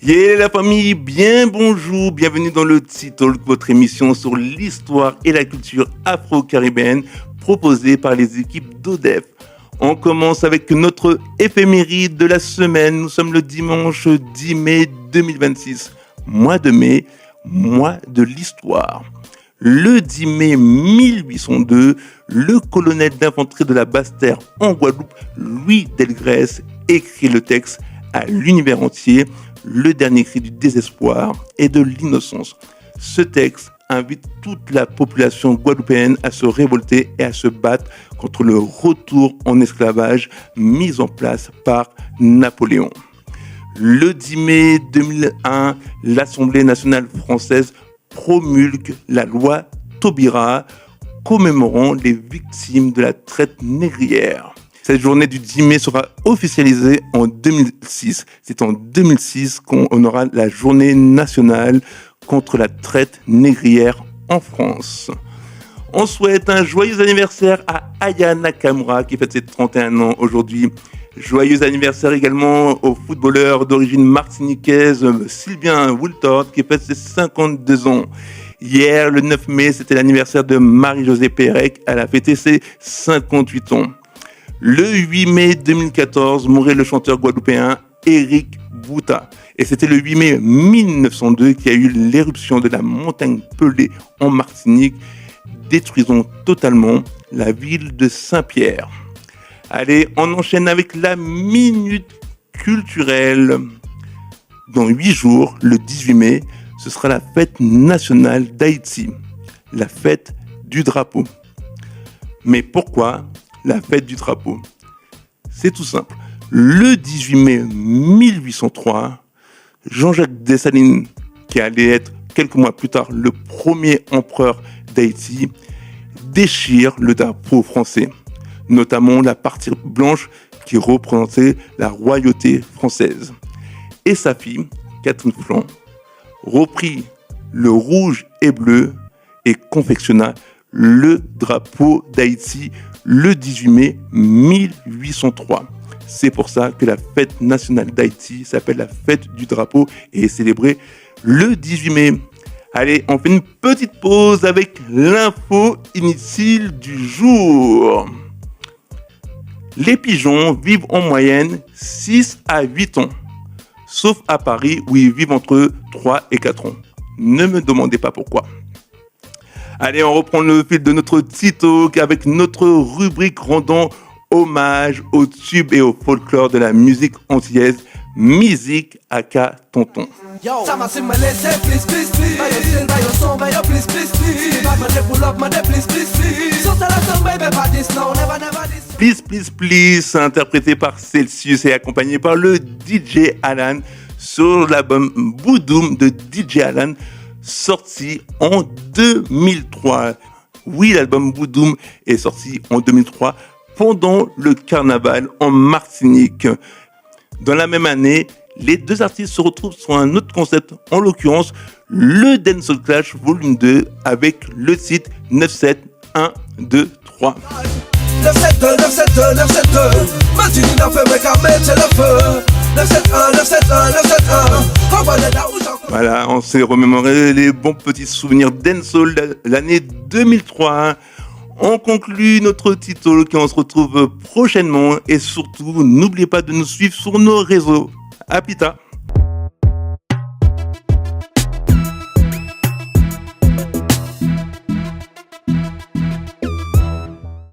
Yeah la famille, bien bonjour, bienvenue dans le T-Talk, votre émission sur l'histoire et la culture afro-caribéenne proposée par les équipes d'ODEF. On commence avec notre éphéméride de la semaine. Nous sommes le dimanche 10 mai 2026. Mois de mai, mois de l'histoire. Le 10 mai 1802, le colonel d'infanterie de la Basse-Terre en Guadeloupe, Louis Delgrès, écrit le texte à l'univers entier, le dernier cri du désespoir et de l'innocence. Ce texte invite toute la population guadeloupéenne à se révolter et à se battre contre le retour en esclavage mis en place par Napoléon. Le 10 mai 2001, l'Assemblée nationale française promulgue la loi Taubira commémorant les victimes de la traite négrière. Cette journée du 10 mai sera officialisée en 2006. C'est en 2006 qu'on aura la journée nationale contre la traite négrière en France. On souhaite un joyeux anniversaire à Aya Nakamura qui fête ses 31 ans aujourd'hui. Joyeux anniversaire également au footballeur d'origine martiniquaise Sylvain Wooltord qui fête ses 52 ans. Hier, le 9 mai, c'était l'anniversaire de Marie-Josée Pérec. Elle a fêté ses 58 ans. Le 8 mai 2014, mourait le chanteur guadeloupéen Éric Bouta. Et c'était le 8 mai 1902 qu'il y a eu l'éruption de la montagne Pelée en Martinique, détruisant totalement la ville de Saint-Pierre. Allez, on enchaîne avec la minute culturelle. Dans 8 jours, le 18 mai, ce sera la fête nationale d'Haïti, la fête du drapeau. Mais pourquoi la fête du drapeau? C'est tout simple. Le 18 mai 1803, Jean-Jacques Dessalines, qui allait être quelques mois plus tard le premier empereur d'Haïti, déchire le drapeau français, notamment la partie blanche qui représentait la royauté française. Et sa fille, Catherine Flanc, reprit le rouge et bleu et confectionna le drapeau d'Haïti le 18 mai 1803. C'est pour ça que la fête nationale d'Haïti s'appelle la fête du drapeau et est célébrée le 18 mai. Allez, on fait une petite pause avec l'info inutile du jour. Les pigeons vivent en moyenne 6 à 8 ans, sauf à Paris où ils vivent entre 3 et 4 ans. Ne me demandez pas pourquoi. Allez, on reprend le fil de notre T-Talk avec notre rubrique rendant hommage aux tubes et au folklore de la musique antillaise, Musique aka Tonton. Please, please, please, interprété par Celsius et accompagné par le DJ Alan sur l'album Boudoum de DJ Alan, sorti en 2003. Oui, l'album Boudoum est sorti en 2003 pendant le carnaval en Martinique. Dans la même année, les deux artistes se retrouvent sur un autre concept, en l'occurrence le Dancehall Clash Volume 2 avec le titre 9-7-1-2-3. 972, 972, 972, Martini n'a fait mais qu'à mettre le feu. 971, 971, 971, Voilà, on s'est remémoré les bons petits souvenirs dancehall de l'année 2003. On conclut notre titre et on se retrouve prochainement. Et surtout, n'oubliez pas de nous suivre sur nos réseaux. À plus tard.